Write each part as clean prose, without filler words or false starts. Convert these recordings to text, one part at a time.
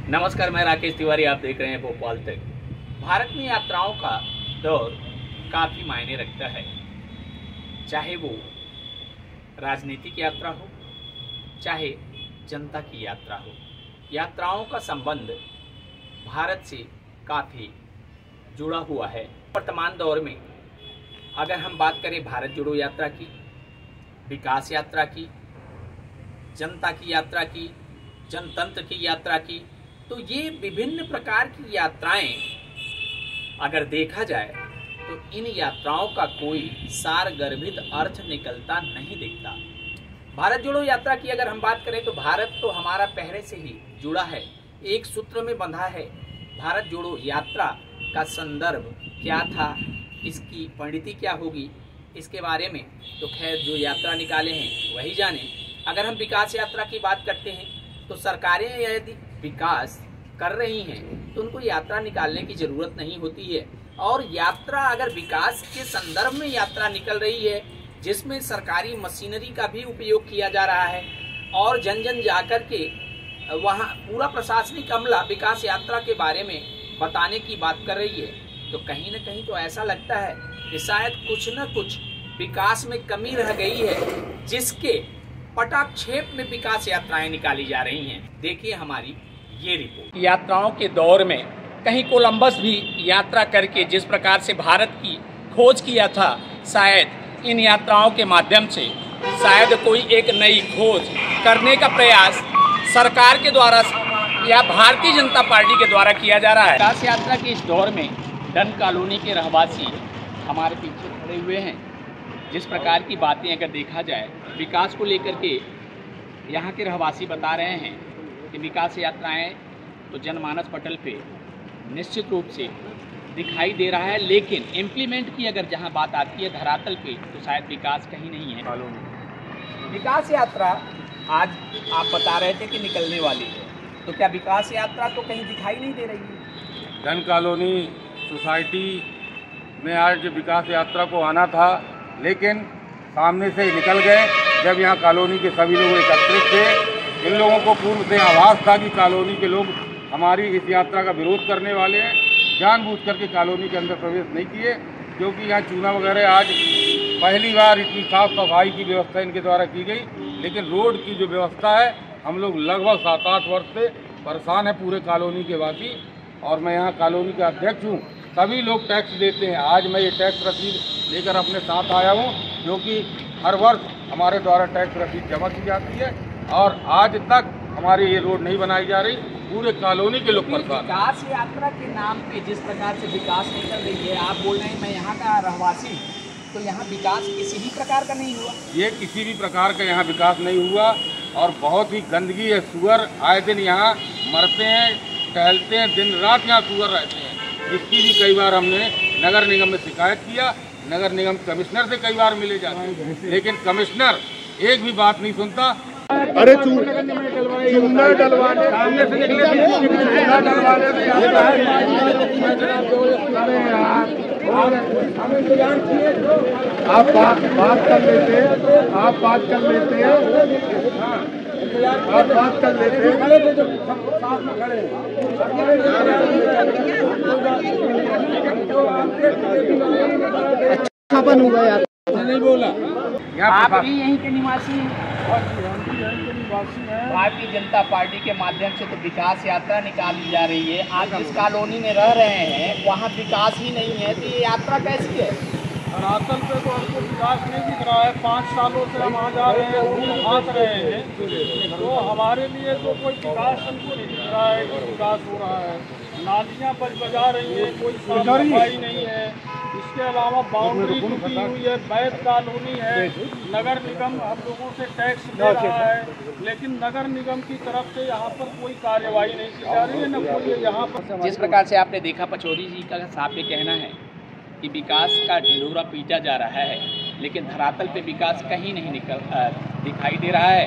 नमस्कार, मैं राकेश तिवारी। आप देख रहे हैं भोपाल तक। भारत में यात्राओं का दौर काफ़ी मायने रखता है, चाहे वो राजनीतिक यात्रा हो, चाहे जनता की यात्रा हो। यात्राओं का संबंध भारत से काफ़ी जुड़ा हुआ है। वर्तमान दौर में अगर हम बात करें भारत जोड़ो यात्रा की, विकास यात्रा की, जनता की यात्रा की, जनतंत्र की यात्रा की, तो ये विभिन्न प्रकार की यात्राएं अगर देखा जाए तो इन यात्राओं का कोई सारगर्भित अर्थ निकलता नहीं दिखता। भारत जोड़ो यात्रा की अगर हम बात करें तो भारत तो हमारा पहले से ही जुड़ा है, एक सूत्र में बंधा है। भारत जोड़ो यात्रा का संदर्भ क्या था, इसकी परिणति क्या होगी, इसके बारे में तो खैर जो यात्रा निकाले हैं वही जाने। अगर हम विकास यात्रा की बात करते हैं तो सरकारें यदि विकास कर रही हैं तो उनको यात्रा निकालने की ज़रूरत नहीं होती है। और यात्रा अगर विकास के संदर्भ में यात्रा निकल रही है, जिसमें सरकारी मशीनरी का भी उपयोग किया जा रहा है और जन जन जाकर के वहाँ पूरा प्रशासनिक अमला विकास यात्रा के बारे में बताने की बात कर रही है, तो कहीं ना कहीं तो ऐसा लगता है कि शायद कुछ न कुछ विकास में कमी रह गई है, जिसके पटाक्षेप में विकास यात्राएं निकाली जा रही हैं। देखिए हमारी ये रिपोर्ट। यात्राओं के दौर में कहीं कोलंबस भी यात्रा करके जिस प्रकार से भारत की खोज किया था, शायद इन यात्राओं के माध्यम से शायद कोई एक नई खोज करने का प्रयास सरकार के द्वारा या भारतीय जनता पार्टी के द्वारा किया जा रहा है। विकास यात्रा के इस दौर में डन कॉलोनी के रहवासी हमारे पीछे खड़े हुए हैं। जिस प्रकार की बातें अगर देखा जाए विकास को लेकर के, यहाँ के रहवासी बता रहे हैं कि विकास यात्राएं तो जनमानस पटल पे निश्चित रूप से दिखाई दे रहा है, लेकिन इम्प्लीमेंट की अगर जहाँ बात आती है धरातल पे तो शायद विकास कहीं नहीं है। विकास यात्रा आज आप बता रहे थे कि निकलने वाली है, तो क्या विकास यात्रा तो कहीं दिखाई नहीं दे रही है? डन कॉलोनी सोसाइटी में आज विकास यात्रा को आना था, लेकिन सामने से निकल गए। जब यहाँ कॉलोनी के सभी लोग एकत्रित थे, इन लोगों को पूर्व से आभास था कि कॉलोनी के लोग हमारी इस यात्रा का विरोध करने वाले हैं। जानबूझ करके कॉलोनी के अंदर प्रवेश नहीं किए, क्योंकि यहाँ चूना वगैरह आज पहली बार इतनी साफ सफाई की व्यवस्था इनके द्वारा की गई। लेकिन रोड की जो व्यवस्था है, हम लोग लगभग 7-8 वर्ष से परेशान हैं पूरे कॉलोनी के वासी। और मैं यहाँ कॉलोनी का अध्यक्ष हूँ। सभी लोग टैक्स देते हैं। आज मैं ये टैक्स रसीद लेकर अपने साथ आया हूँ, क्योंकि हर वर्ष हमारे द्वारा टैक्स रसीद जमा की जाती है और आज तक हमारी ये रोड नहीं बनाई जा रही। पूरे कॉलोनी के लोग परेशान। विकास यात्रा के नाम पे जिस प्रकार से विकास निकल रही है, आप बोल रहे हैं मैं यहाँ का रहवासी, तो यहाँ विकास किसी भी प्रकार का नहीं हुआ। ये किसी भी प्रकार का यहाँ विकास नहीं हुआ और बहुत ही गंदगी है। सुअर आए दिन यहाँ मरते हैं, टहलते हैं, दिन रात यहाँ सुअर रहते हैं। इसकी भी कई बार हमने नगर निगम में शिकायत किया। नगर निगम कमिश्नर से कई बार मिले जाते हैं, लेकिन कमिश्नर एक भी बात नहीं सुनता। अरे चूना डलवाने सामने से निकले, चूना डलवाने आप बात कर लेते हैं, आप बात कर लेते हैं, आप बात कर लेते हैं, साथ में खड़े अच्छापन हुआ यार, नहीं बोला। आप भी यहीं के निवासी हैं? भारतीय जनता पार्टी के माध्यम से तो विकास यात्रा निकाली जा रही है। आज जिस कॉलोनी में रह रहे हैं वहाँ विकास ही नहीं है, तो ये यात्रा कैसी है? धरातल पे तो हमको विकास नहीं दिख रहा है। 5 सालों से हम आ जा रहे हैं, घूम भाग रहे हैं, तो हमारे लिए तो कोई विकास हमको नहीं दिख रहा है कि विकास हो रहा है। नालियाँ बजा रही है, कोई साफ सफाई नहीं है। इसके अलावा बाउंड्री टूटी हुई है, वैध कॉलोनी है। नगर निगम हम लोगों से टैक्स ले रहा है, लेकिन नगर निगम की तरफ से यहाँ पर कोई कार्यवाही नहीं की जा रही है, न कोई यहाँ पर। जिस प्रकार से आपने देखा, पचौरी जी का साफ ये कहना है कि विकास का ढिंढोरा पीटा जा रहा है, लेकिन धरातल पे विकास कहीं नहीं दिखाई दे रहा है।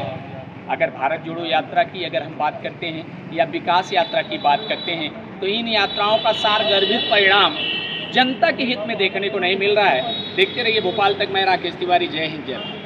अगर भारत जोड़ो यात्रा की अगर हम बात करते हैं या विकास यात्रा की बात करते हैं, तो इन यात्राओं का सारगर्भित परिणाम जनता के हित में देखने को नहीं मिल रहा है। देखते रहिए भोपाल तक। मैं राकेश तिवारी। जय हिंद, जय भारत।